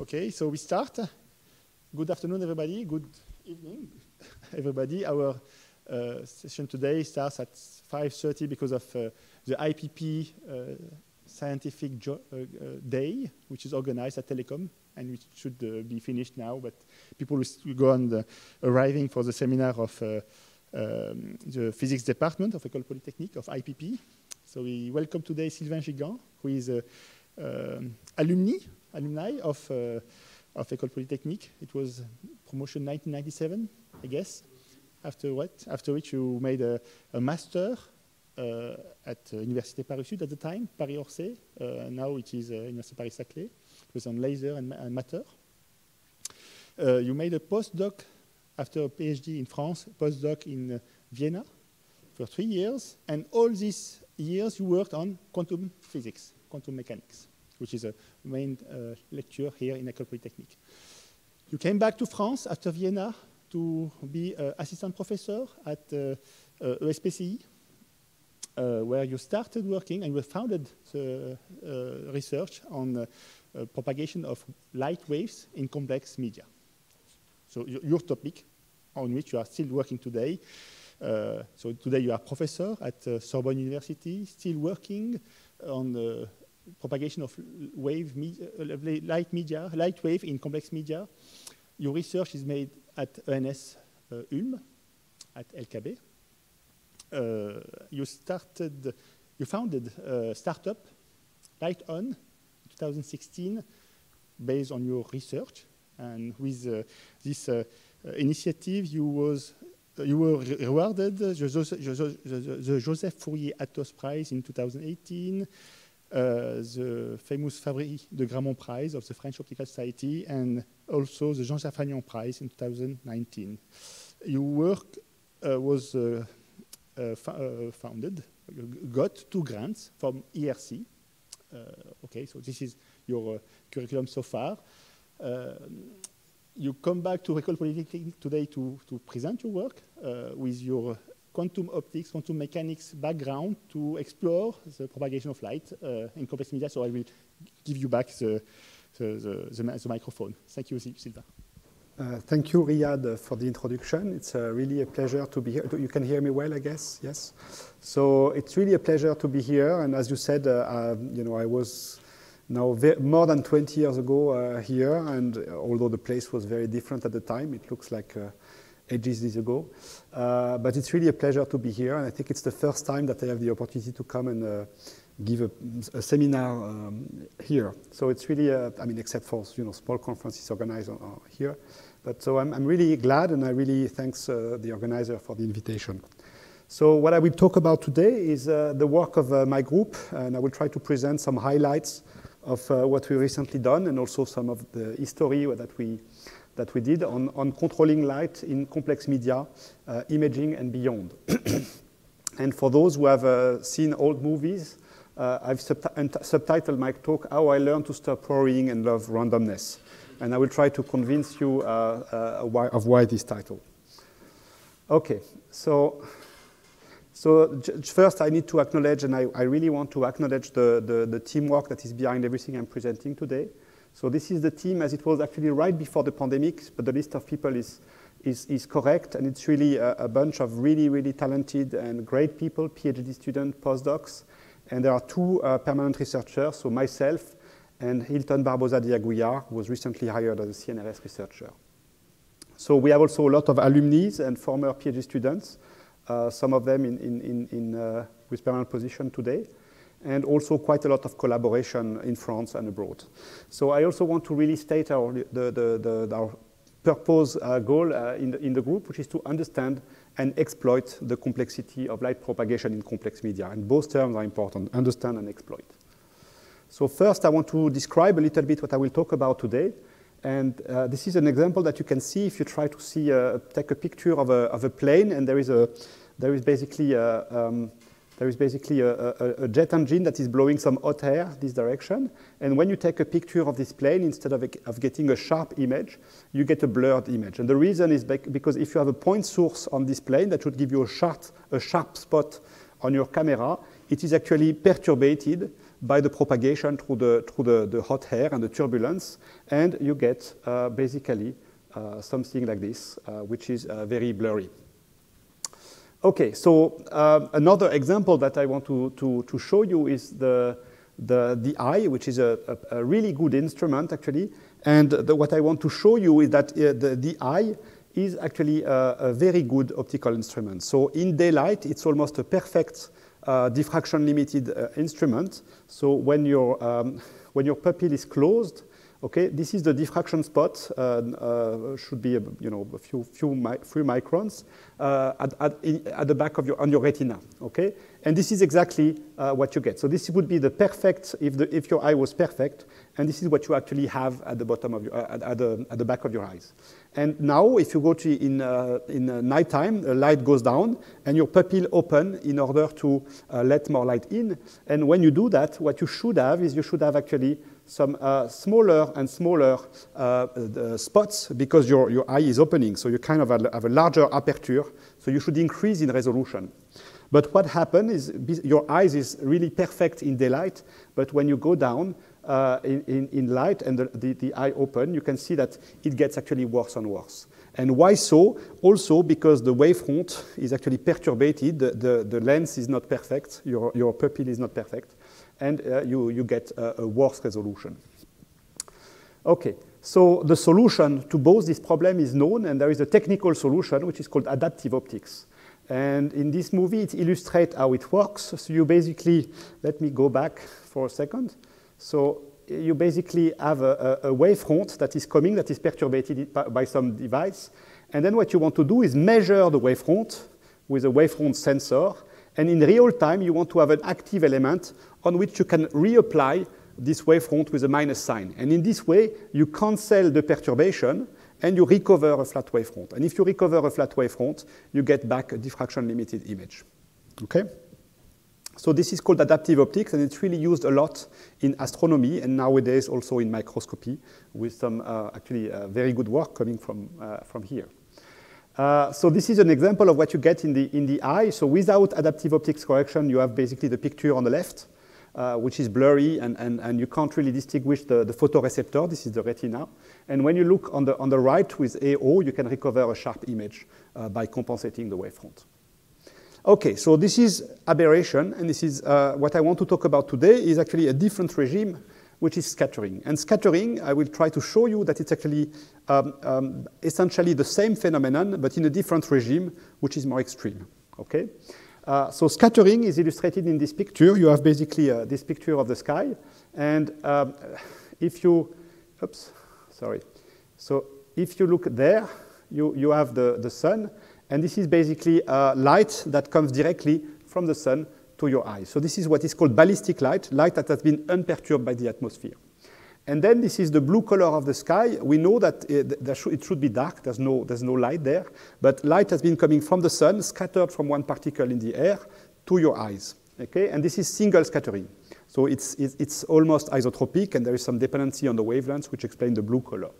Okay, so we start. Good afternoon, everybody. Good evening, everybody. Our session today starts at 5:30 because of the IPP Scientific Day, which is organized at Telecom, and which should be finished now, but people will go on arriving for the seminar of the Physics Department of Ecole Polytechnique, of IPP. So we welcome today Sylvain Gigan, who is alumni of Ecole Polytechnique. It was promotion 1997, I guess. After which you made a master at Université Paris-Sud at the time, Paris-Orsay. Now it is Université Paris-Saclay. It was on laser and matter. You made a postdoc after a PhD in France, postdoc in Vienna for 3 years. And all these years you worked on quantum physics, quantum mechanics, which is a main lecture here in Ecole Polytechnique. You came back to France after Vienna to be assistant professor at ESPCI, where you started working and you founded the research on propagation of light waves in complex media. So your topic on which you are still working today. So today you are professor at Sorbonne University, still working on the propagation of light wave in complex media. Your research is made at ENS Ulm, at LKB. You founded a startup, Light On, in 2016, based on your research. And with this initiative, you were rewarded the Joseph Fourier Athos Prize in 2018, the famous Fabry de Gramont Prize of the French Optical Society, and also the Jean Safagnan Prize in 2019. Your work was got 2 grants from ERC. Okay, so this is your curriculum so far. You come back to Ecole Polytechnique today to present your work with your quantum optics, quantum mechanics background to explore the propagation of light in complex media. So I will give you back the microphone. Thank you, Sylvain. Thank you, Riyad, for the introduction. It's really a pleasure to be here. You can hear me well, I guess, yes? So it's really a pleasure to be here. And as you said, you know, I was now more than 20 years ago here, and although the place was very different at the time, it looks like ages ago. But it's really a pleasure to be here, and I think it's the first time that I have the opportunity to come and give a seminar here. So it's really, I mean, except for small conferences organized here. But so I'm really glad, and I really thanks the organizer for the invitation. So what I will talk about today is the work of my group, and I will try to present some highlights of what we recently done, and also some of the history that we did on controlling light in complex media, imaging and beyond. And for those who have seen old movies, I've subtitled my talk, How I Learned to Stop Worrying and Love Randomness. And I will try to convince you of why this title. Okay, so first I need to acknowledge, and I really want to acknowledge the teamwork that is behind everything I'm presenting today. So this is the team as it was actually right before the pandemic, but the list of people is correct, and it's really a bunch of really, really talented and great people, PhD students, postdocs, and there are 2 permanent researchers, so myself and Hilton Barbosa Diaguiar, who was recently hired as a CNRS researcher. So we have also a lot of alumni and former PhD students, some of them with permanent position today, and also quite a lot of collaboration in France and abroad. So I also want to really state our purpose goal in the group, which is to understand and exploit the complexity of light propagation in complex media. And both terms are important, understand and exploit. So first I want to describe a little bit what I will talk about today. And this is an example that you can see if you try to see, take a picture of a plane, and there is basically a jet engine that is blowing some hot air this direction. And when you take a picture of this plane, instead of getting a sharp image, you get a blurred image. And the reason is because if you have a point source on this plane that should give you a sharp spot on your camera, it is actually perturbed by the propagation through the hot air and the turbulence, and you get basically something like this, which is very blurry. Okay, so another example that I want to show you is the eye, which is a really good instrument, actually. And what I want to show you is that the eye is actually a very good optical instrument. So in daylight, it's almost a perfect diffraction-limited instrument. So when your pupil is closed, okay, this is the diffraction spot. Should be a few microns at the back of on your retina. Okay, and this is exactly what you get. So this would be the perfect if your eye was perfect, and this is what you actually have at the bottom of your at the back of your eyes. And now, if you go to in nighttime, the light goes down, and your pupil open in order to let more light in. And when you do that, what you should have is actually some smaller and smaller spots because your eye is opening. So you kind of have a larger aperture. So you should increase in resolution. But what happens is your eyes is really perfect in daylight, but when you go down in light and the eye open, you can see that it gets actually worse and worse. And why so? Also because the wavefront is actually perturbated. The lens is not perfect. Your pupil is not perfect. And you get a worse resolution. Okay, so the solution to both this problem is known, and there is a technical solution which is called adaptive optics. And in this movie, it illustrates how it works. So you basically, let me go back for a second. So you basically have a wavefront that is coming, that is perturbated by some device. And then what you want to do is measure the wavefront with a wavefront sensor. And in real time, you want to have an active element on which you can reapply this wavefront with a minus sign. And in this way, you cancel the perturbation and you recover a flat wavefront. And if you recover a flat wavefront, you get back a diffraction-limited image. Okay? So this is called adaptive optics, and it's really used a lot in astronomy and nowadays also in microscopy with some actually very good work coming from here. So this is an example of what you get in the eye. So without adaptive optics correction, you have basically the picture on the left, which is blurry, and you can't really distinguish the photoreceptor. This is the retina. And when you look on the right with AO, you can recover a sharp image by compensating the wavefront. Okay, so this is aberration, and this is what I want to talk about today is actually a different regime, which is scattering. And scattering, I will try to show you that it's actually essentially the same phenomenon, but in a different regime, which is more extreme. Okay? So scattering is illustrated in this picture. You have basically this picture of the sky, and if you, oops, sorry. So if you look there, you have the sun, and this is basically light that comes directly from the sun to your eye. So this is what is called ballistic light, light that has been unperturbed by the atmosphere. And then this is the blue color of the sky. We know that it should be dark. There's no light there. But light has been coming from the sun, scattered from one particle in the air to your eyes. Okay? And this is single scattering. So it's almost isotropic, and there is some dependency on the wavelengths, which explain the blue color.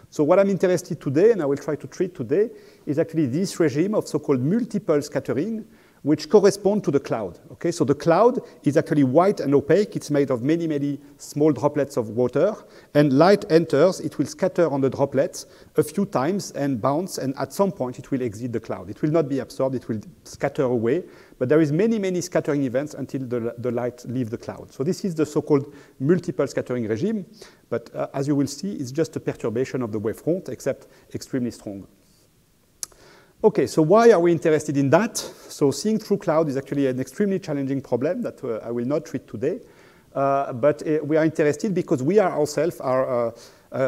So what I'm interested today, and I will try to treat today, is actually this regime of so-called multiple scattering, which correspond to the cloud. Okay, so the cloud is actually white and opaque. It's made of many, many small droplets of water. And light enters, it will scatter on the droplets a few times and bounce, and at some point it will exit the cloud. It will not be absorbed, it will scatter away. But there is many, many scattering events until the light leaves the cloud. So this is the so-called multiple scattering regime. But as you will see, it's just a perturbation of the wavefront, except extremely strong. Okay, so why are we interested in that? So seeing through cloud is actually an extremely challenging problem that I will not treat today. But we are interested because we are ourselves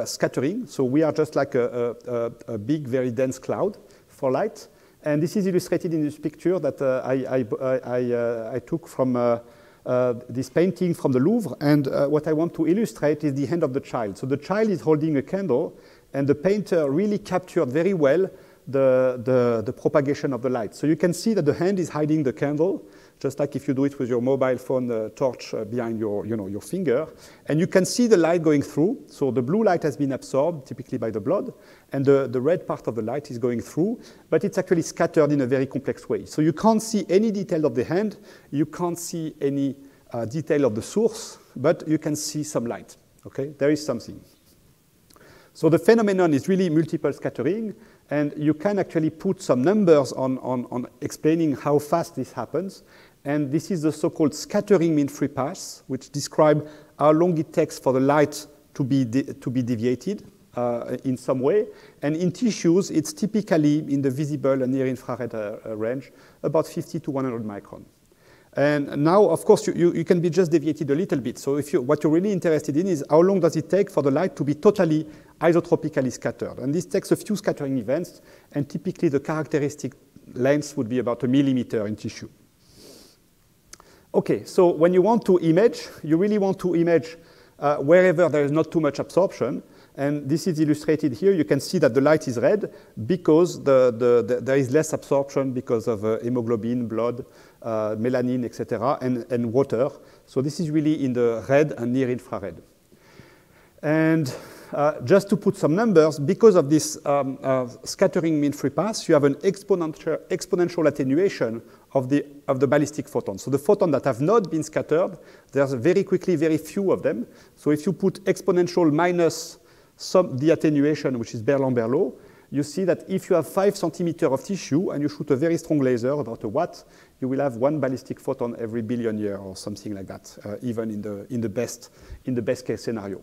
scattering. So we are just like a big, very dense cloud for light. And this is illustrated in this picture that I took from this painting from the Louvre. And what I want to illustrate is the hand of the child. So the child is holding a candle, and the painter really captured very well the propagation of the light. So you can see that the hand is hiding the candle, just like if you do it with your mobile phone torch behind your finger. And you can see the light going through. So the blue light has been absorbed, typically by the blood, and the red part of the light is going through, but it's actually scattered in a very complex way. So you can't see any detail of the hand. You can't see any detail of the source, but you can see some light. Okay, there is something. So the phenomenon is really multiple scattering, and you can actually put some numbers on explaining how fast this happens. And this is the so-called scattering mean-free path, which describe how long it takes for the light to be deviated in some way. And in tissues, it's typically in the visible and near-infrared range, about 50 to 100 micron. And now, of course, you can be just deviated a little bit. So what you're really interested in is how long does it take for the light to be totally isotropically scattered. And this takes a few scattering events, and typically the characteristic length would be about 1 millimeter in tissue. Okay, so when you want to image, you really want to image wherever there is not too much absorption. And this is illustrated here. You can see that the light is red because there is less absorption because of hemoglobin, blood, melanin, etc., and water. So this is really in the red and near infrared. And just to put some numbers, because of this scattering mean-free path, you have an exponential attenuation of the ballistic photons. So the photons that have not been scattered, there's very quickly very few of them. So if you put exponential minus the attenuation, which is Berlin-Berlot, you see that if you have 5 centimeters of tissue and you shoot a very strong laser, about a watt, you will have 1 ballistic photon every billion years or something like that, even in the best case scenario.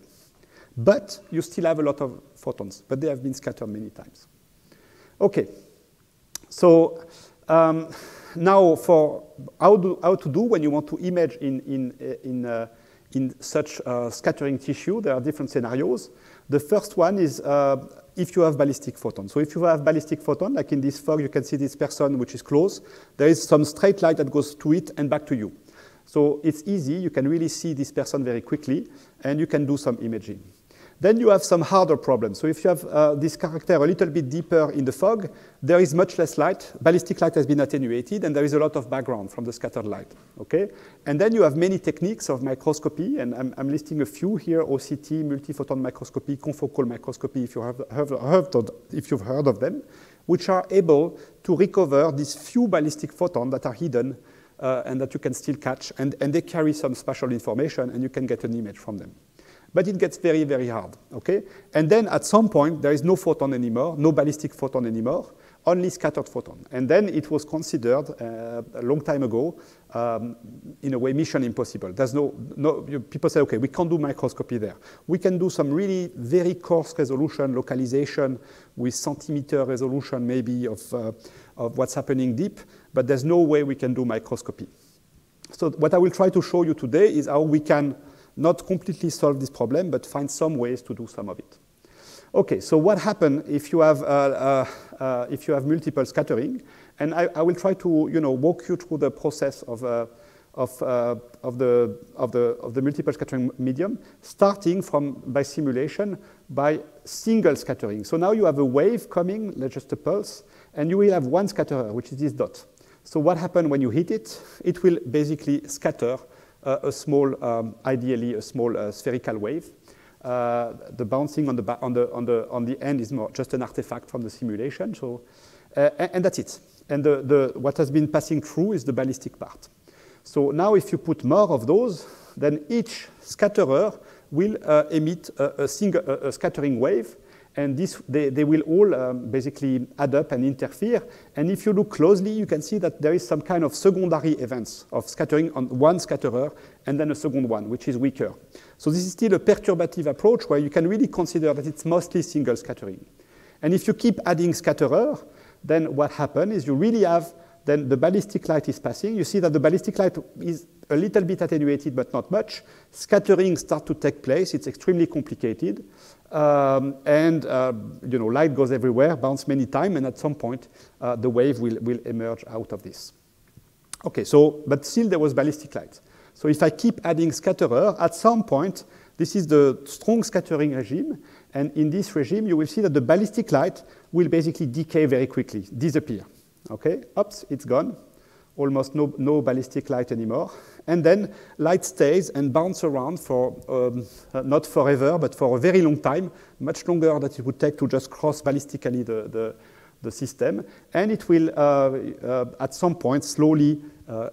But you still have a lot of photons, but they have been scattered many times. Okay, so now for how to do when you want to image in such scattering tissue, there are different scenarios. The first one is if you have ballistic photon. So if you have ballistic photon, like in this fog, you can see this person which is close. There is some straight light that goes to it and back to you. So it's easy. You can really see this person very quickly, and you can do some imaging. Then you have some harder problems. So if you have this character a little bit deeper in the fog, there is much less light. Ballistic light has been attenuated, and there is a lot of background from the scattered light. Okay? And then you have many techniques of microscopy, and I'm listing a few here: OCT, multiphoton microscopy, confocal microscopy, if you've heard of them, which are able to recover these few ballistic photons that are hidden and that you can still catch, and they carry some spatial information, and you can get an image from them. But it gets very, very hard, okay? And then at some point, there is no photon anymore, no ballistic photon anymore, only scattered photon. And then it was considered a long time ago, in a way, mission impossible. There's people say, okay, we can't do microscopy there. We can do some really very coarse resolution, localization with centimeter resolution maybe of what's happening deep, but there's no way we can do microscopy. So what I will try to show you today is how we can not completely solve this problem, but find some ways to do some of it. Okay, so what happens if you have multiple scattering? And I will try to walk you through the process of the multiple scattering medium, starting by simulation by single scattering. So now you have a wave coming, just a pulse, and you will have one scatterer, which is this dot. So what happens when you hit it? It will basically scatter ideally a small spherical wave. The bouncing on the end is more just an artifact from the simulation. So, and that's it. And what has been passing through is the ballistic part. So now if you put more of those, then each scatterer will emit a scattering wave. And they will all basically add up and interfere. And if you look closely, you can see that there is some kind of secondary events of scattering on one scatterer and then a second one, which is weaker. So this is still a perturbative approach where you can really consider that it's mostly single scattering. And if you keep adding scatterer, then what happens is you really have, then the ballistic light is passing. You see that the ballistic light is a little bit attenuated, but not much. Scattering starts to take place. It's extremely complicated. Light goes everywhere, bounce many times, and at some point, the wave will emerge out of this. Okay, but still there was ballistic light. So if I keep adding scatterer, at some point, this is the strong scattering regime, and in this regime, you will see that the ballistic light will basically decay very quickly, disappear. Okay, oops, it's gone. Almost no ballistic light anymore. And then light stays and bounce around for, not forever, but for a very long time, much longer than it would take to just cross ballistically the system, and it will, at some point, slowly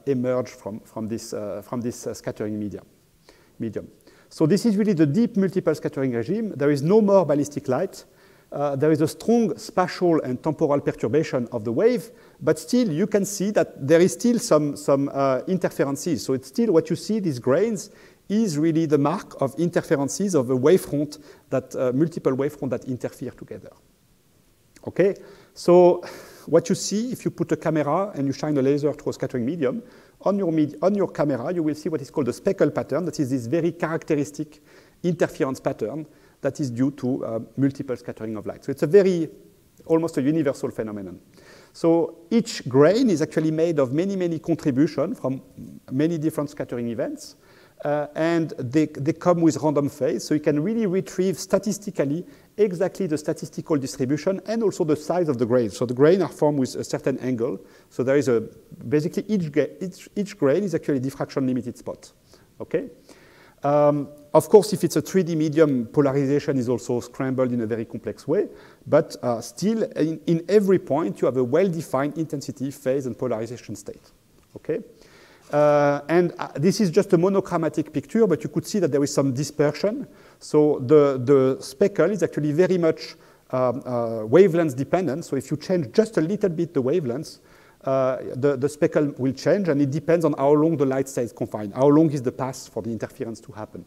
emerge from this scattering medium. So this is really the deep multiple scattering regime. There is no more ballistic light. There is a strong spatial and temporal perturbation of the wave, but still you can see that there is still some interferences. So it's still what you see, these grains, is really the mark of interferences of a wavefront, that multiple wavefront that interfere together. Okay, so what you see, if you put a camera and you shine a laser through a scattering medium, on your camera you will see what is called a speckle pattern. That is this very characteristic interference pattern that is due to multiple scattering of light. So it's a very, almost a universal phenomenon. So each grain is actually made of many, many contributions from many different scattering events. And they come with random phase, so you can really retrieve statistically exactly the statistical distribution and also the size of the grain. So the grain are formed with a certain angle. So there is basically each grain is actually a diffraction limited spot. Okay. Of course, if it's a 3D medium, polarization is also scrambled in a very complex way. But still, in every point, you have a well-defined intensity, phase, and polarization state. Okay. And this is just a monochromatic picture, but you could see that there is some dispersion. So the speckle is actually very much wavelength dependent. So if you change just a little bit the wavelengths, the speckle will change, and it depends on how long the light stays confined, how long is the path for the interference to happen.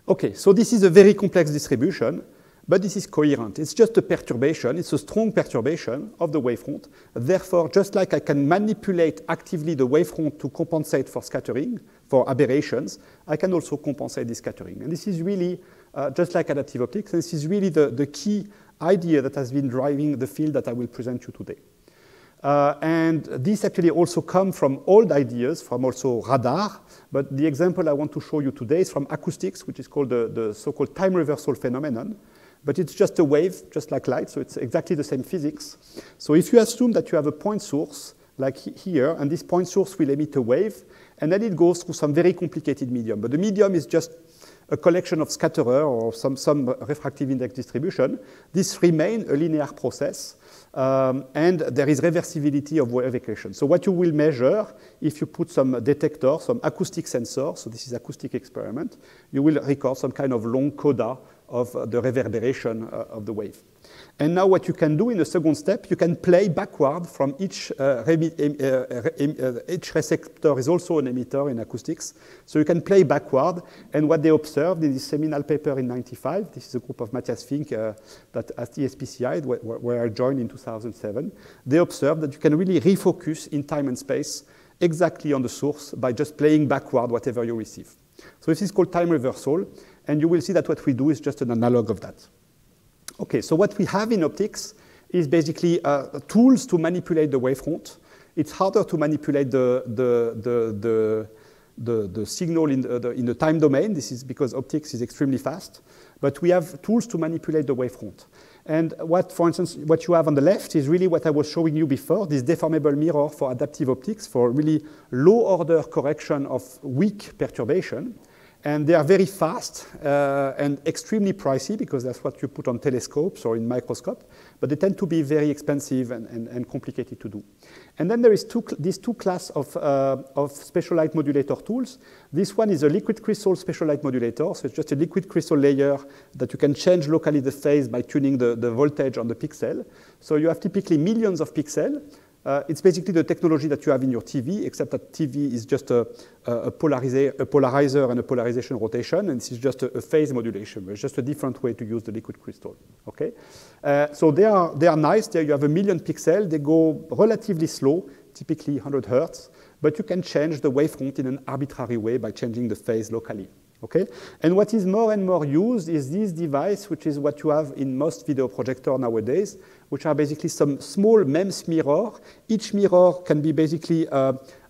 Okay, so this is a very complex distribution, but this is coherent. It's just a perturbation. It's a strong perturbation of the wavefront. Therefore, just like I can manipulate actively the wavefront to compensate for scattering, for aberrations, I can also compensate this scattering. And this is really, just like adaptive optics, this is really the key idea that has been driving the field that I will present you today. And this actually also comes from old ideas, from also radar, but the example I want to show you today is from acoustics, which is called the so-called time reversal phenomenon. But it's just a wave, just like light, so it's exactly the same physics. So if you assume that you have a point source, like here, and this point source will emit a wave, and then it goes through some very complicated medium. But the medium is just a collection of scatterer or some refractive index distribution. This remains a linear process, and there is reversibility of wave equation. So what you will measure, if you put some detector, some acoustic sensor, so this is acoustic experiment, you will record some kind of long coda of the reverberation of the wave. And now what you can do in the second step, you can play backward from each receptor is also an emitter in acoustics. So you can play backward, and what they observed in this seminal paper in '95, this is a group of Matthias Fink that at the SPCI, where I joined in 2007, they observed that you can really refocus in time and space exactly on the source by just playing backward whatever you receive. So this is called time reversal, and you will see that what we do is just an analog of that. Okay, so what we have in optics is basically tools to manipulate the wavefront. It's harder to manipulate the signal in the time domain. This is because optics is extremely fast. But we have tools to manipulate the wavefront. And for instance, what you have on the left is really what I was showing you before, this deformable mirror for adaptive optics for really low-order correction of weak perturbation. And they are very fast and extremely pricey because that's what you put on telescopes or in microscope. But they tend to be very expensive and complicated to do. And then there is these two classes of special light modulator tools. This one is a liquid crystal special light modulator. So it's just a liquid crystal layer that you can change locally the phase by tuning the voltage on the pixel. So you have typically millions of pixels. It's basically the technology that you have in your TV, except that TV is just a polarizer and a polarization rotation, and this is just a phase modulation. It's just a different way to use the liquid crystal. Okay, so they are nice. There you have 1 million pixels. They go relatively slow, typically 100 hertz, but you can change the wavefront in an arbitrary way by changing the phase locally. Okay, and what is more and more used is this device, which is what you have in most video projectors nowadays, which are basically some small MEMS mirror. Each mirror can be basically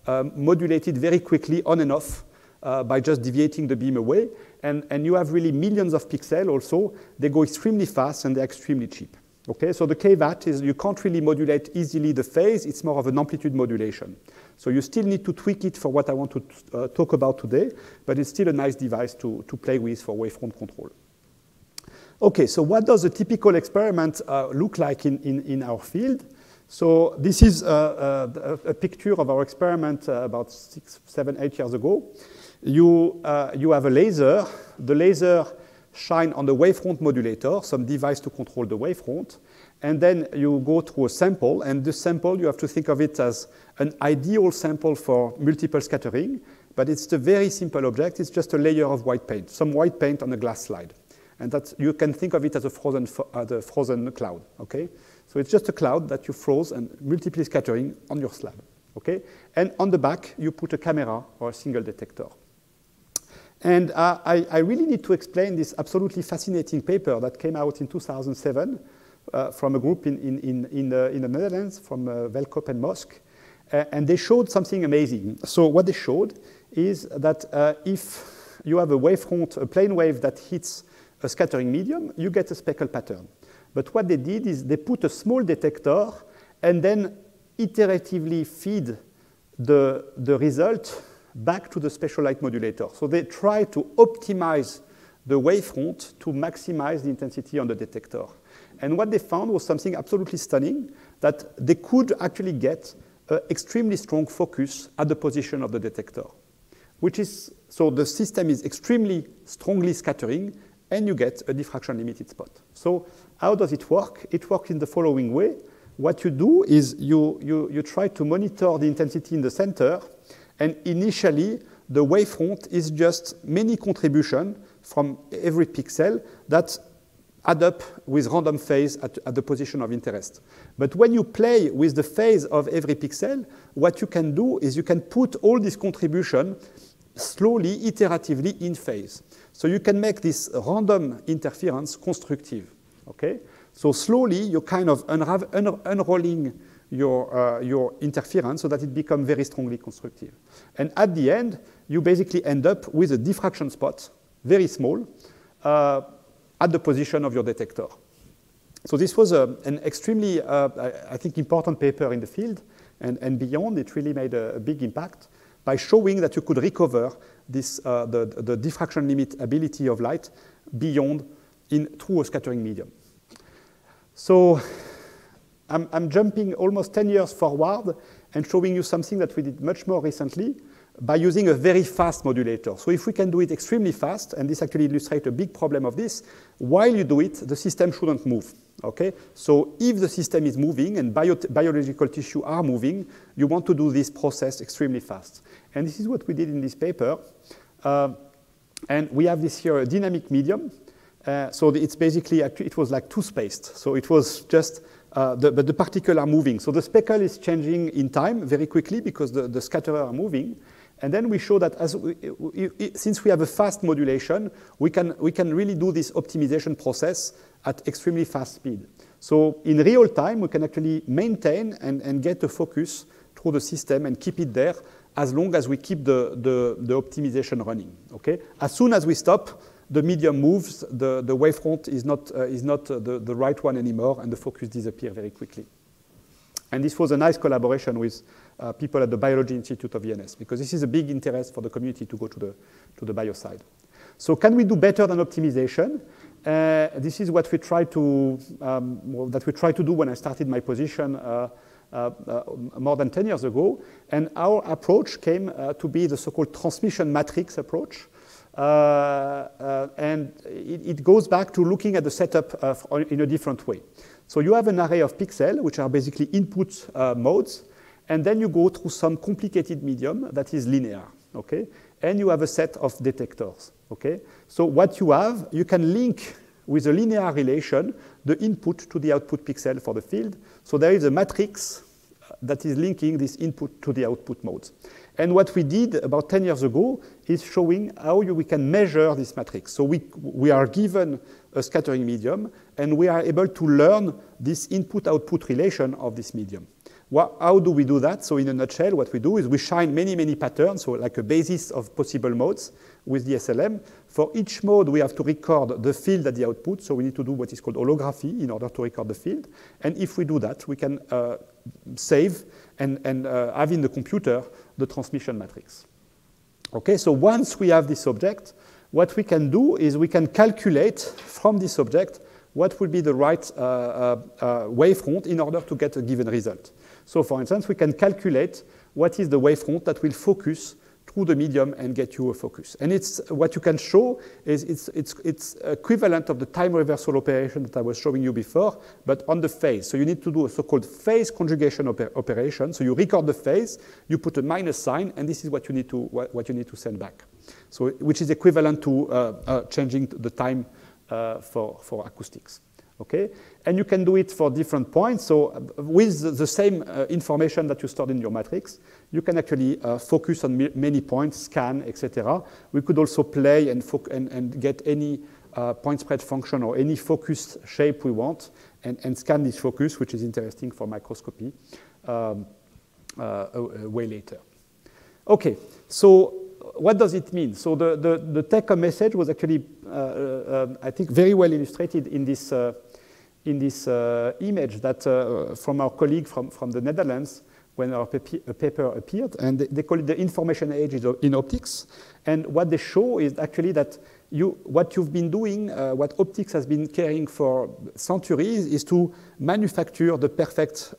modulated very quickly on and off by just deviating the beam away. And you have really millions of pixels also. They go extremely fast and they're extremely cheap. Okay, so the caveat is you can't really modulate easily the phase. It's more of an amplitude modulation. So you still need to tweak it for what I want to talk about today, but it's still a nice device to play with for wavefront control. Okay, so what does a typical experiment look like in our field? So this is a picture of our experiment about 6, 7, 8 years ago. You have a laser. The laser shines on the wavefront modulator, some device to control the wavefront. And then you go through a sample, and this sample, you have to think of it as an ideal sample for multiple scattering, but it's a very simple object. It's just a layer of white paint, some white paint on a glass slide. And that you can think of it as a frozen cloud, okay? So it's just a cloud that you froze and multiply scattering on your slab, okay? And on the back, you put a camera or a single detector. And I really need to explain this absolutely fascinating paper that came out in 2007 from a group in the Netherlands, from Velkop and Mosk. And they showed something amazing. So what they showed is that if you have a wavefront, a plane wave that hits a scattering medium, you get a speckle pattern. But what they did is they put a small detector and then iteratively feed the result back to the special light modulator. So they try to optimize the wavefront to maximize the intensity on the detector. And what they found was something absolutely stunning, that they could actually get an extremely strong focus at the position of the detector, which is, so the system is extremely strongly scattering, and you get a diffraction limited spot. So how does it work? It works in the following way. What you do is you try to monitor the intensity in the center, and initially the wavefront is just many contributions from every pixel that add up with random phase at the position of interest. But when you play with the phase of every pixel, what you can do is you can put all this contribution slowly, iteratively in phase. So you can make this random interference constructive, okay? So slowly, you're kind of unrolling your interference so that it becomes very strongly constructive. And at the end, you basically end up with a diffraction spot, very small, at the position of your detector. So this was an extremely, I think, important paper in the field, and beyond, it really made a big impact by showing that you could recover this, the diffraction limit ability of light beyond through a scattering medium. So I'm jumping almost 10 years forward and showing you something that we did much more recently by using a very fast modulator. So if we can do it extremely fast, and this actually illustrates a big problem of this, while you do it, the system shouldn't move, okay? So if the system is moving and biological tissue are moving, you want to do this process extremely fast. And this is what we did in this paper. And we have this here, a dynamic medium. So it's basically, it was like two-spaced. So it was just, but the particles are moving. So the speckle is changing in time very quickly because the scatterers are moving. And then we show that since we have a fast modulation, we can really do this optimization process at extremely fast speed. So in real time, we can actually maintain and get a focus through the system and keep it there as long as we keep the optimization running. Okay? As soon as we stop, the medium moves, the wavefront is not the right one anymore, and the focus disappears very quickly. And this was a nice collaboration with people at the Biology Institute of ENS, because this is a big interest for the community to go to the bio side. So can we do better than optimization? This is what we try to do when I started my position more than 10 years ago. And our approach came to be the so-called transmission matrix approach. And it goes back to looking at the setup in a different way. So you have an array of pixels, which are basically input modes, and then you go through some complicated medium that is linear, okay? And you have a set of detectors, okay? So what you have, you can link with a linear relation the input to the output pixel for the field. So there is a matrix that is linking this input to the output modes. And what we did about 10 years ago is showing how we can measure this matrix. So we are given a scattering medium, and we are able to learn this input-output relation of this medium. How do we do that? So in a nutshell, what we do is we shine many, many patterns, so like a basis of possible modes with the SLM. For each mode, we have to record the field at the output, so we need to do what is called holography in order to record the field. And if we do that, we can save and have in the computer the transmission matrix. Okay, so once we have this object, what we can do is we can calculate from this object what will be the right wavefront in order to get a given result. So for instance, we can calculate what is the wavefront that will focus through the medium and get you a focus. And it's what you can show is it's equivalent of the time reversal operation that I was showing you before, but on the phase. So you need to do a so-called phase conjugation operation. So you record the phase, you put a minus sign, and this is what you need to send back. So which is equivalent to changing the time for acoustics. Okay, and you can do it for different points. So with the same information that you stored in your matrix, you can actually focus on many points, scan, etc. We could also play and get any point spread function or any focused shape we want and scan this focus, which is interesting for microscopy way later. Okay, so what does it mean? So the take-home message was actually, I think, very well illustrated in this image that from our colleague from the Netherlands when our paper appeared, and they call it the information age in optics. And what they show is actually that what you've been doing, what optics has been carrying for centuries, is to manufacture the perfect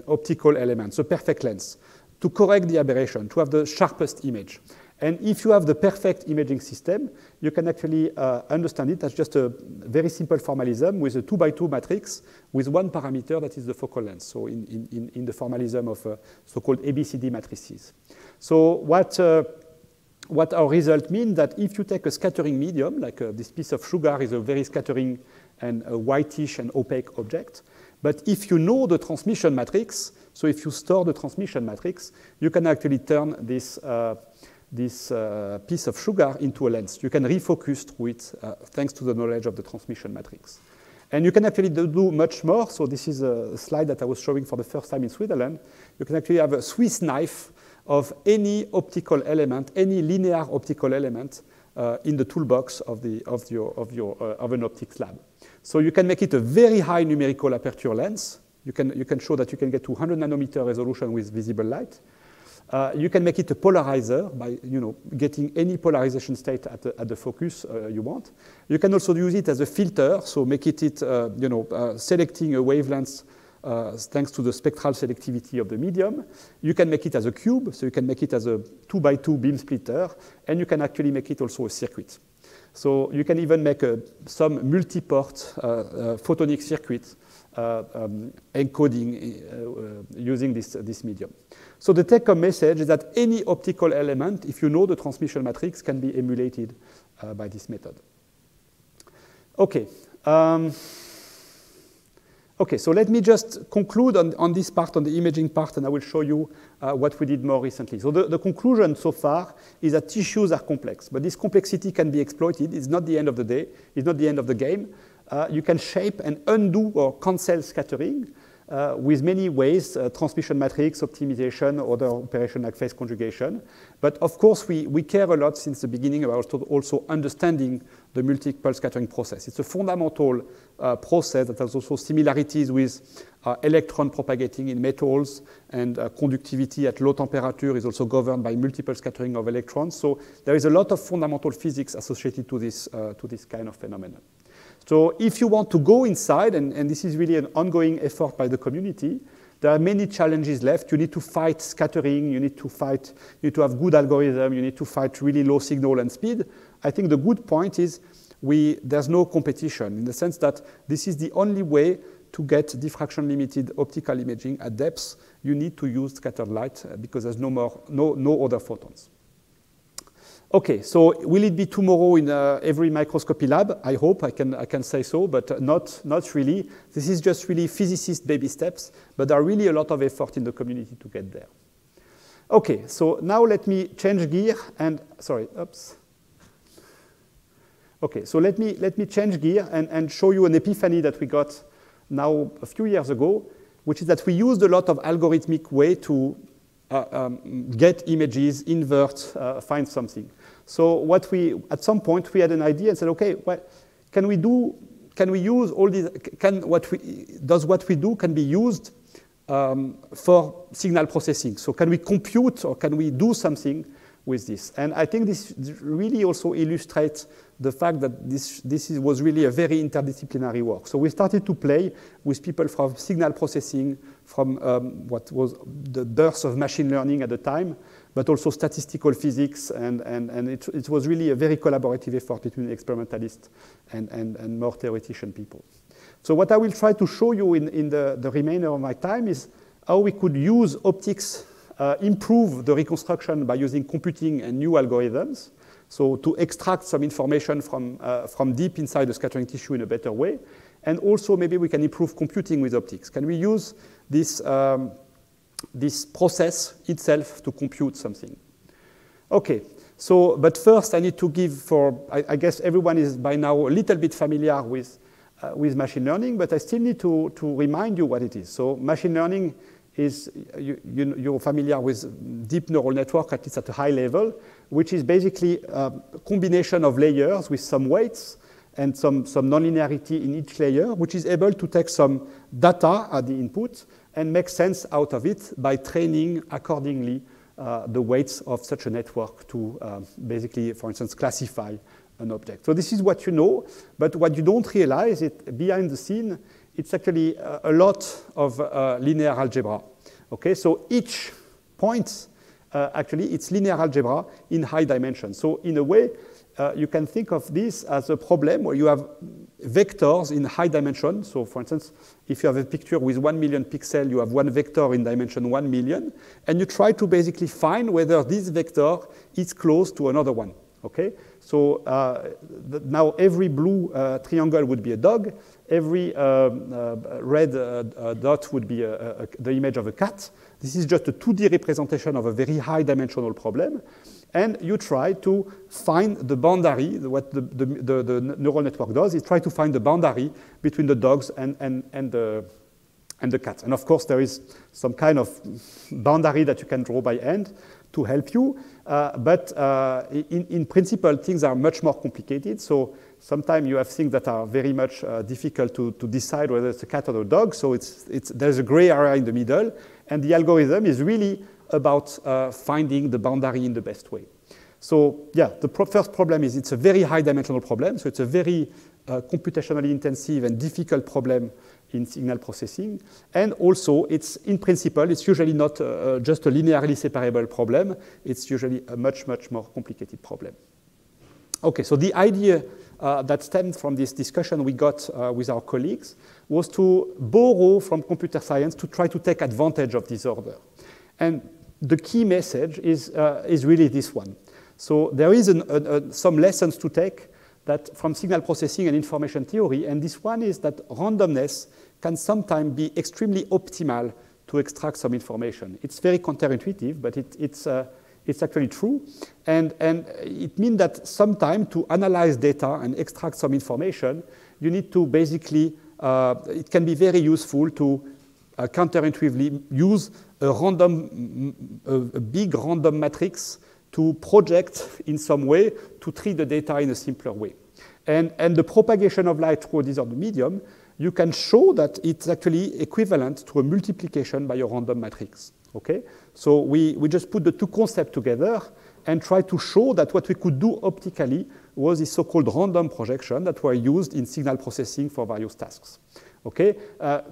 optical elements, the perfect lens, to correct the aberration, to have the sharpest image. And if you have the perfect imaging system, you can actually understand it as just a very simple formalism with a 2x2 matrix with one parameter that is the focal length, so in the formalism of so-called ABCD matrices. So what our result means that if you take a scattering medium, like this piece of sugar is a very scattering and a whitish and opaque object, but if you know the transmission matrix, so if you store the transmission matrix, you can actually turn this piece of sugar into a lens. You can refocus through it thanks to the knowledge of the transmission matrix. And you can actually do much more. So this is a slide that I was showing for the first time in Switzerland. You can actually have a Swiss knife of any optical element, any linear optical element in the toolbox of an optics lab. So you can make it a very high numerical aperture lens. You can show that you can get to 100 nanometer resolution with visible light. You can make it a polarizer by getting any polarization state at the focus you want. You can also use it as a filter, so make it selecting a wavelength thanks to the spectral selectivity of the medium. You can make it as a cube, so you can make it as a 2x2 beam splitter, and you can actually make it also a circuit. So you can even make some multi-port photonic circuit encoding using this medium. So the take-home message is that any optical element, if you know the transmission matrix, can be emulated by this method. Okay. Okay, so let me just conclude on this part, on the imaging part, and I will show you what we did more recently. So the conclusion so far is that tissues are complex, but this complexity can be exploited. It's not the end of the day. It's not the end of the game. You can shape and undo or cancel scattering with many ways, transmission matrix, optimization, other operation like phase conjugation. But of course, we care a lot since the beginning about also understanding the multiple scattering process. It's a fundamental process that has also similarities with electron propagating in metals, and conductivity at low temperature is also governed by multiple scattering of electrons. So there is a lot of fundamental physics associated to this kind of phenomenon. So if you want to go inside, and this is really an ongoing effort by the community, there are many challenges left. You need to fight scattering, you need to have good algorithm, you need to fight really low signal and speed. I think the good point is there's no competition in the sense that this is the only way to get diffraction limited optical imaging at depths. You need to use scattered light because there's no other photons. Okay, so will it be tomorrow in every microscopy lab? I hope I can say so, but not really. This is just really physicist baby steps, but there are really a lot of effort in the community to get there. Okay, so now let me change gear and Okay, so let me change gear and show you an epiphany that we got now a few years ago, which is that we used a lot of algorithmic way to get images, invert, find something. So at some point we had an idea and said, okay, well, can we use all these? Does what we do can be used for signal processing? So can we compute or can we do something with this. And I think this really also illustrates the fact that this was really a very interdisciplinary work. So we started to play with people from signal processing, from what was the birth of machine learning at the time, but also statistical physics, and it was really a very collaborative effort between experimentalists and more theoretician people. So what I will try to show you in the remainder of my time is how we could use optics, improve the reconstruction by using computing and new algorithms, so to extract some information from deep inside the scattering tissue in a better way. And also maybe we can improve computing with optics. Can we use this, this process itself to compute something? Okay, so, but first I need to give I guess everyone is by now a little bit familiar with machine learning, but I still need to remind you what it is. So machine learning is, you're familiar with deep neural network, at least at a high level, which is basically a combination of layers with some weights and some nonlinearity in each layer, which is able to take some data at the input and make sense out of it by training accordingly the weights of such a network to basically, for instance, classify an object. So this is what you know, but what you don't realize is behind the scene, it's actually a lot of linear algebra. Okay, so each point, actually, it's linear algebra in high dimension. So in a way, you can think of this as a problem where you have vectors in high dimension. So for instance, if you have a picture with 1 million pixels, you have one vector in dimension 1 million, and you try to basically find whether this vector is close to another one. Okay, so now every blue triangle would be a dog, every red dot would be the image of a cat. This is just a 2D representation of a very high dimensional problem, and you try to find the boundary. What the neural network does is try to find the boundary between the dogs and the cat. And of course, there is some kind of boundary that you can draw by hand to help you. But in principle, things are much more complicated. So sometimes you have things that are very much difficult to decide whether it's a cat or a dog. So there's a gray area in the middle. And the algorithm is really about finding the boundary in the best way. So yeah, the first problem is it's a very high dimensional problem. So it's a very computationally intensive and difficult problem in signal processing. And also, in principle, it's usually not just a linearly separable problem. It's usually a much, much more complicated problem. Okay, so the idea that stemmed from this discussion we got with our colleagues was to borrow from computer science to try to take advantage of this order. And the key message is really this one. So there is some lessons to take that from signal processing and information theory, and this one is that randomness can sometimes be extremely optimal to extract some information. It's very counterintuitive, but it's actually true. And it means that sometimes to analyze data and extract some information, you need to basically, it can be very useful to counterintuitively use a big random matrix to project in some way to treat the data in a simpler way. And the propagation of light through a disordered medium, you can show that it's actually equivalent to a multiplication by a random matrix. Okay? So we just put the two concepts together and try to show that what we could do optically was this so-called random projection that were used in signal processing for various tasks. Okay?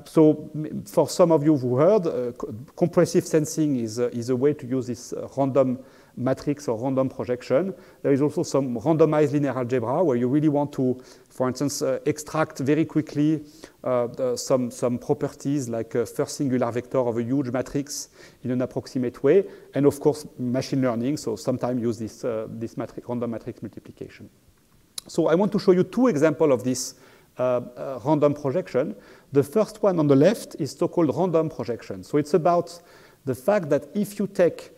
So for some of you who heard, compressive sensing is a way to use this random matrix or random projection. There is also some randomized linear algebra where you really want to, for instance, extract very quickly some properties like a first singular vector of a huge matrix in an approximate way. And of course, machine learning, so sometimes use this random matrix multiplication. So I want to show you two examples of this random projection. The first one on the left is so-called random projection. So it's about the fact that if you take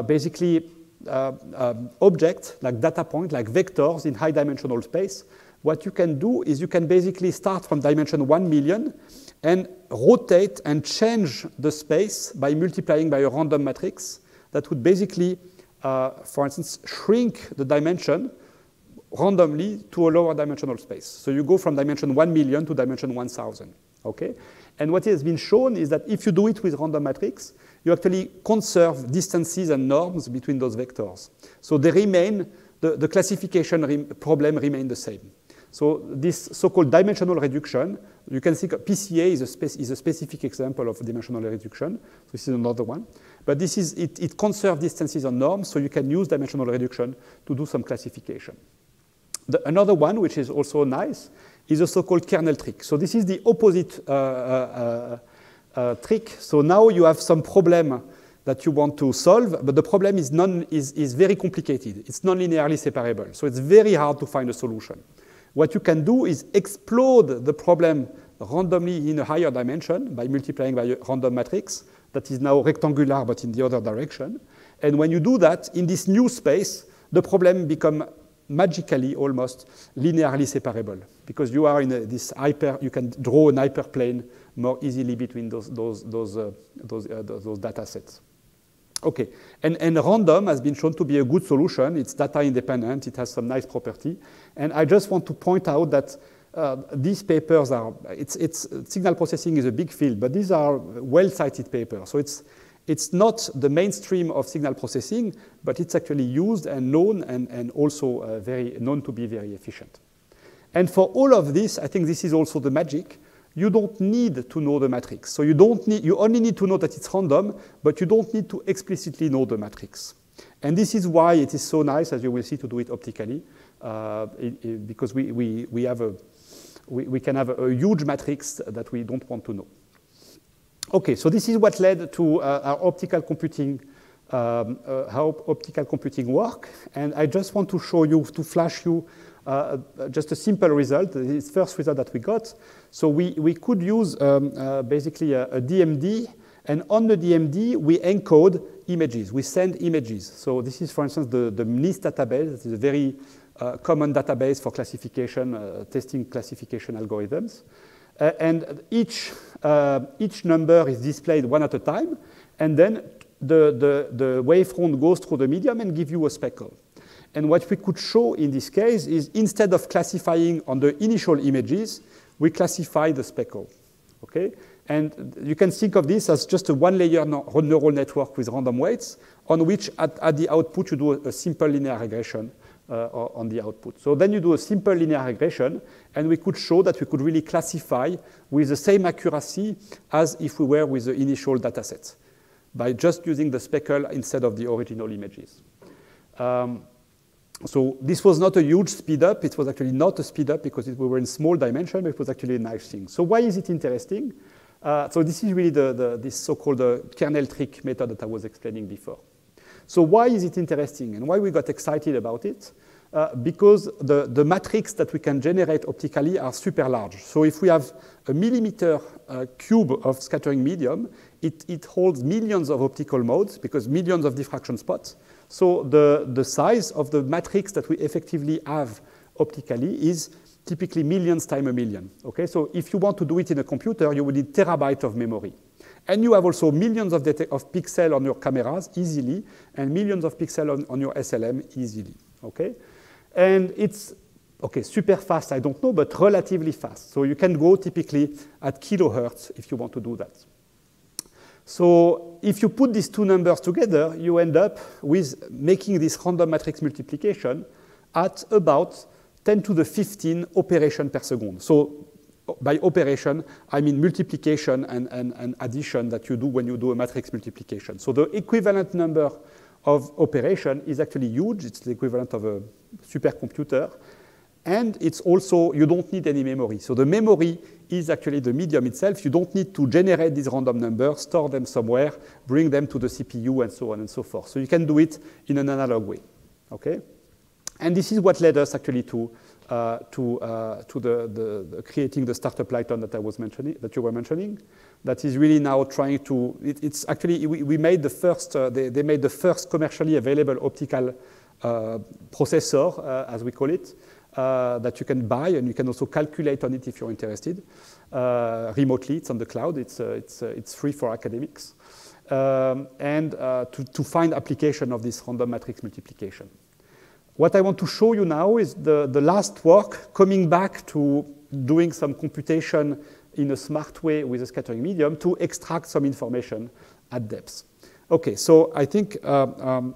basically objects like data points, like vectors in high dimensional space, what you can do is you can basically start from dimension 1 million and rotate and change the space by multiplying by a random matrix that would basically, for instance, shrink the dimension randomly to a lower dimensional space. So you go from dimension 1 million to dimension 1,000. Okay? And what has been shown is that if you do it with random matrix, you actually conserve distances and norms between those vectors. So they remain, the classification problem remains the same. So this so-called dimensional reduction, you can think PCA is a specific example of dimensional reduction. So this is another one. But this is, it conserves distances and norms, so you can use dimensional reduction to do some classification. Another one, which is also nice, is a so-called kernel trick. So this is the opposite trick. So now you have some problem that you want to solve, but the problem is very complicated. It's non-linearly separable, so it's very hard to find a solution. What you can do is explode the problem randomly in a higher dimension by multiplying by a random matrix that is now rectangular but in the other direction. And when you do that, in this new space, the problem becomes magically almost linearly separable because you are in this you can draw an hyperplane more easily between those data sets. Okay, and random has been shown to be a good solution. It's data independent. It has some nice property. And I just want to point out that these papers are, signal processing is a big field, but these are well-cited papers. So it's not the mainstream of signal processing, but it's actually used and known and also known to be very efficient. And for all of this, I think this is also the magic. You don't need to know the matrix. So you only need to know that it's random, but you don't need to explicitly know the matrix. And this is why it is so nice, as you will see, to do it optically, because we can have a huge matrix that we don't want to know. Okay, so this is what led to our optical computing, how optical computing work. And I just want to show you, to flash you, just a simple result, the first result that we got. So we could use basically a DMD, and on the DMD, we encode images. We send images. So this is, for instance, the NIST database. This is a very common database for classification, testing classification algorithms. And each number is displayed one at a time, and then the wavefront goes through the medium and gives you a speckle. And what we could show in this case is instead of classifying on the initial images, we classify the speckle. Okay? And you can think of this as just a one-layer neural network with random weights on which at the output you do a simple linear regression on the output. So then you do a simple linear regression, and we could show that we could really classify with the same accuracy as if we were with the initial data set by just using the speckle instead of the original images. So this was not a huge speed up. It was actually not a speed up because we were in small dimension, but it was actually a nice thing. So why is it interesting? So this is really this so-called kernel trick method that I was explaining before. So why is it interesting and why we got excited about it? Because the matrix that we can generate optically are super large. So if we have a millimeter cube of scattering medium, it holds millions of optical modes because millions of diffraction spots. So the size of the matrix that we effectively have optically is typically millions times a million. Okay? So if you want to do it in a computer, you would need terabytes of memory. And you have also millions of pixels on your cameras easily, and millions of pixels on your SLM easily. Okay? And it's super fast, I don't know, but relatively fast. So you can go typically at kilohertz if you want to do that. So if you put these two numbers together, you end up with making this random matrix multiplication at about 10 to the 15 operations per second. So by operation, I mean multiplication and addition that you do when you do a matrix multiplication. So the equivalent number of operation is actually huge. It's the equivalent of a supercomputer. And it's also, you don't need any memory. So the memory is actually the medium itself. You don't need to generate these random numbers, store them somewhere, bring them to the CPU, and so on and so forth. So you can do it in an analog way. Okay? And this is what led us actually to creating the startup Lighton that I was mentioning, that you were mentioning. That is really now trying to. It's actually we made the first. They made the first commercially available optical processor, as we call it, that you can buy, and you can also calculate on it if you're interested remotely. It's on the cloud. It's free for academics, and to find application of this random matrix multiplication. What I want to show you now is the last work coming back to doing some computation in a smart way with a scattering medium to extract some information at depth. Okay, so I think one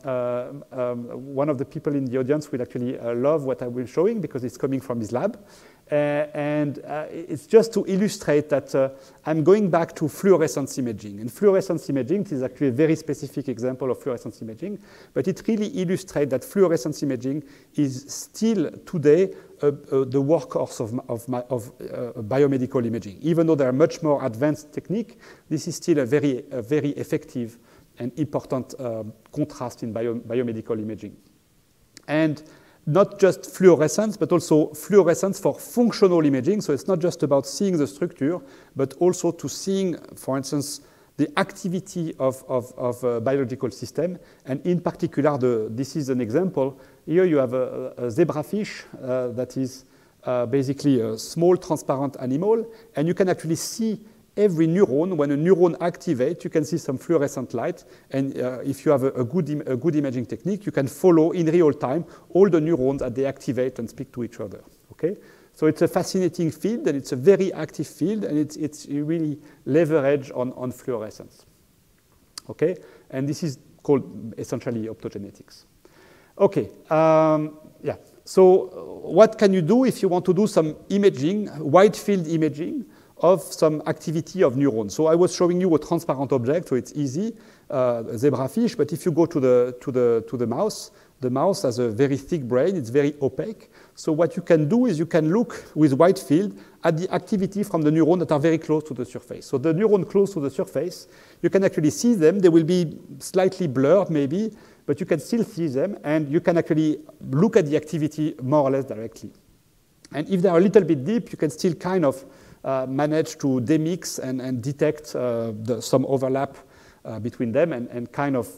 of the people in the audience will actually love what I will be showing because it's coming from his lab. It's just to illustrate that I'm going back to fluorescence imaging. And fluorescence imaging is actually a very specific example of fluorescence imaging, but it really illustrates that fluorescence imaging is still today the workhorse of biomedical imaging. Even though there are much more advanced techniques, this is still a very effective and important contrast in biomedical imaging. And not just fluorescence, but also fluorescence for functional imaging. So it's not just about seeing the structure, but also to seeing, for instance, the activity of a biological system. And in particular, this is an example. Here you have a zebrafish that is basically a small transparent animal. And you can actually see every neuron. When a neuron activates, you can see some fluorescent light. And if you have a good imaging technique, you can follow in real time all the neurons as they activate and speak to each other. Okay? So it's a fascinating field, and it's a very active field, and it's really leverage on fluorescence. Okay? And this is called essentially optogenetics. Okay. Yeah. So what can you do if you want to do some imaging, wide field imaging, of some activity of neurons? So I was showing you a transparent object, so it's easy, a zebrafish. But if you go to the mouse has a very thick brain. It's very opaque. So what you can do is you can look with wide field at the activity from the neurons that are very close to the surface. So the neuron close to the surface, you can actually see them. They will be slightly blurred maybe, but you can still see them, and you can actually look at the activity more or less directly. And if they are a little bit deep, you can still kind of manage to demix and detect some overlap between them and kind of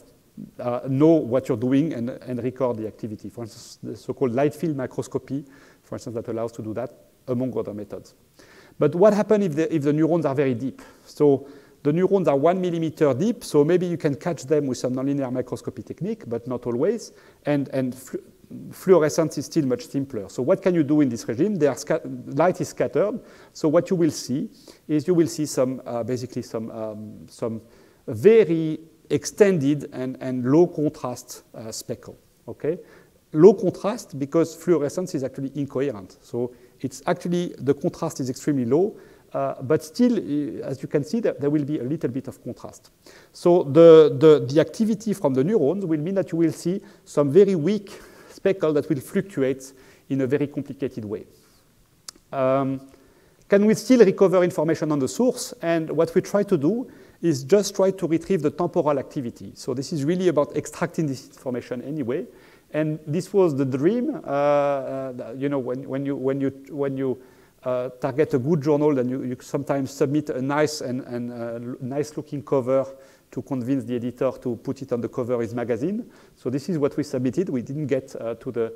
know what you're doing and record the activity. For instance, the so-called light field microscopy, for instance, that allows to do that, among other methods. But what happens if the neurons are very deep? So the neurons are 1 millimeter deep, so maybe you can catch them with some nonlinear microscopy technique, but not always. And fluorescence is still much simpler. So what can you do in this regime? Light is scattered. So what you will see is you will see some basically some very extended and low contrast speckle. Okay, low contrast because fluorescence is actually incoherent. So it's actually the contrast is extremely low, but still, as you can see, there will be a little bit of contrast. So the activity from the neurons will mean that you will see some very weak speckle that will fluctuate in a very complicated way. Can we still recover information on the source? And what we try to do is just try to retrieve the temporal activity. So this is really about extracting this information anyway. And this was the dream. You know, when you target a good journal, then you sometimes submit a nice and nice-looking cover to convince the editor to put it on the cover of his magazine. So this is what we submitted. We didn't get to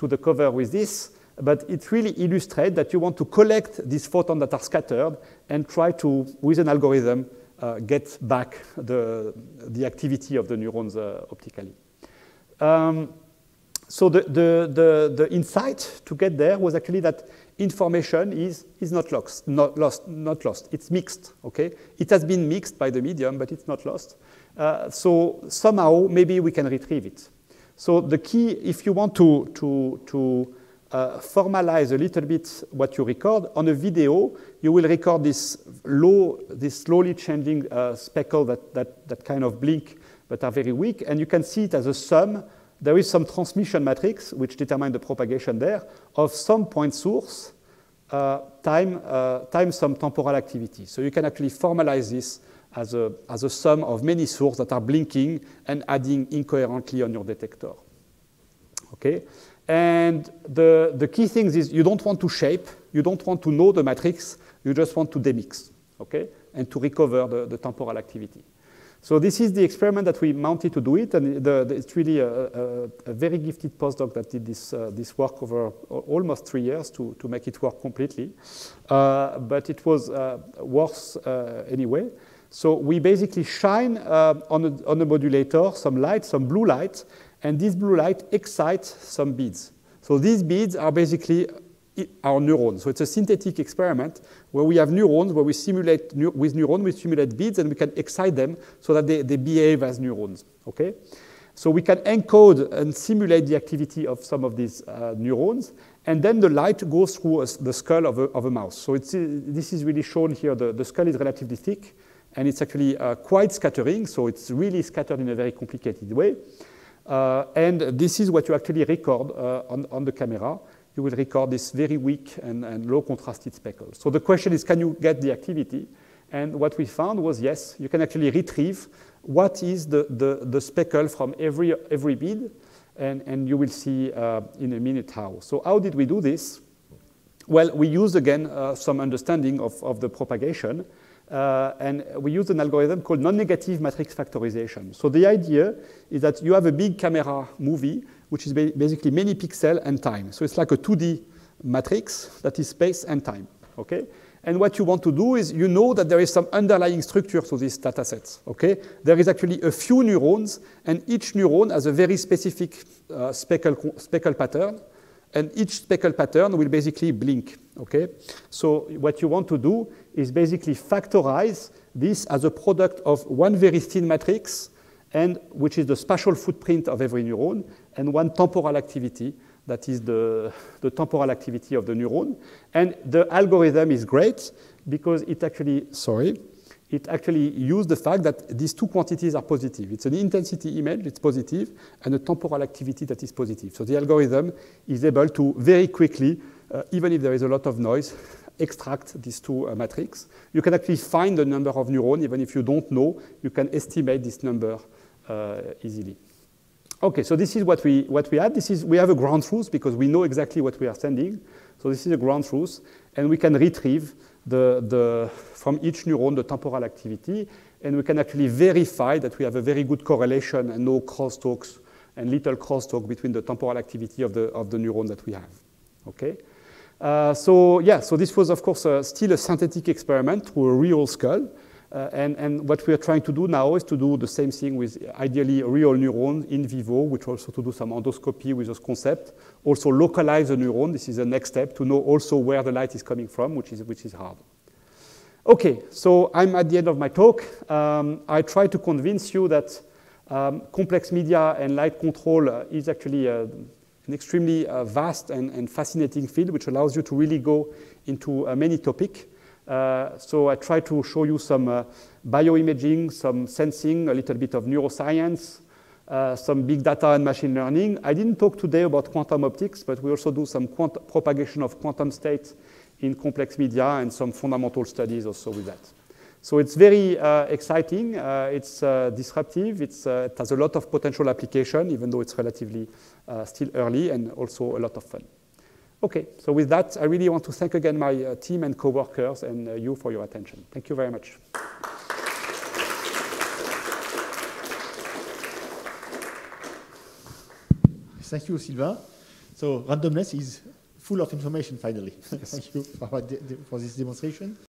the cover with this, but it really illustrates that you want to collect these photons that are scattered and try to, with an algorithm, get back the activity of the neurons optically. So the insight to get there was actually that information is not lost. It's mixed. Okay, it has been mixed by the medium, but it's not lost. So somehow maybe we can retrieve it. So the key, if you want to formalize a little bit what you record on a video, you will record this slowly changing speckle that kind of blink but are very weak, and you can see it as a sum. There is some transmission matrix which determines the propagation there of some point source times some temporal activity. So you can actually formalize this as a sum of many sources that are blinking and adding incoherently on your detector. Okay, and the key thing is you don't want to shape, you don't want to know the matrix, you just want to demix. Okay, and to recover the temporal activity. So this is the experiment that we mounted to do it, and it's really a very gifted postdoc that did this work over almost 3 years to make it work completely. But it was worth anyway. So we basically shine on a modulator some light, some blue light, and this blue light excites some beads. So these beads are basically our neurons. So it's a synthetic experiment where we have neurons, where we simulate, with neurons, we simulate beads, and we can excite them so that they behave as neurons, okay? So we can encode and simulate the activity of some of these neurons, and then the light goes through the skull of a mouse. So this is really shown here. The skull is relatively thick, and it's actually quite scattering, so it's really scattered in a very complicated way. And this is what you actually record on the camera. You will record this very weak and low contrasted speckle. So the question is, can you get the activity? And what we found was, yes, you can actually retrieve what is the speckle from every bead, and you will see in a minute how. So how did we do this? Well, we used, again, some understanding of the propagation, and we used an algorithm called non-negative matrix factorization. So the idea is that you have a big camera movie, which is basically many pixels and time. So it's like a 2D matrix that is space and time, okay? And what you want to do is, you know that there is some underlying structure to these data sets, okay? There is actually a few neurons, and each neuron has a very specific speckle pattern, and each speckle pattern will basically blink, okay? So what you want to do is basically factorize this as a product of one very thin matrix, and which is the spatial footprint of every neuron, and one temporal activity, that is the temporal activity of the neuron. And the algorithm is great because it actually used the fact that these two quantities are positive. It's an intensity image, it's positive, and a temporal activity that is positive. So the algorithm is able to very quickly, even if there is a lot of noise, extract these two matrices. You can actually find the number of neurons, even if you don't know, you can estimate this number easily. Okay, so this is what we had. We have a ground truth because we know exactly what we are sending. So this is a ground truth, and we can retrieve from each neuron the temporal activity, and we can actually verify that we have a very good correlation and no crosstalks and little crosstalk between the temporal activity of the neuron that we have. Okay. So this was, of course, still a synthetic experiment through a real skull. And what we are trying to do now is to do the same thing with ideally real neurons in vivo, which also to do some endoscopy with this concept. Also localize the neuron. This is the next step, to know also where the light is coming from, which is hard. Okay, so I'm at the end of my talk. I try to convince you that complex media and light control is actually an extremely vast and fascinating field, which allows you to really go into many topics. So I try to show you some bioimaging, some sensing, a little bit of neuroscience, some big data and machine learning. I didn't talk today about quantum optics, but we also do some propagation of quantum states in complex media and some fundamental studies also with that. So it's very exciting. It's disruptive. It has a lot of potential application, even though it's relatively still early, and also a lot of fun. Okay, so with that, I really want to thank again my team and co-workers and you for your attention. Thank you very much. Thank you, Sylvain. So randomness is full of information, finally. Yes. Thank you for this demonstration.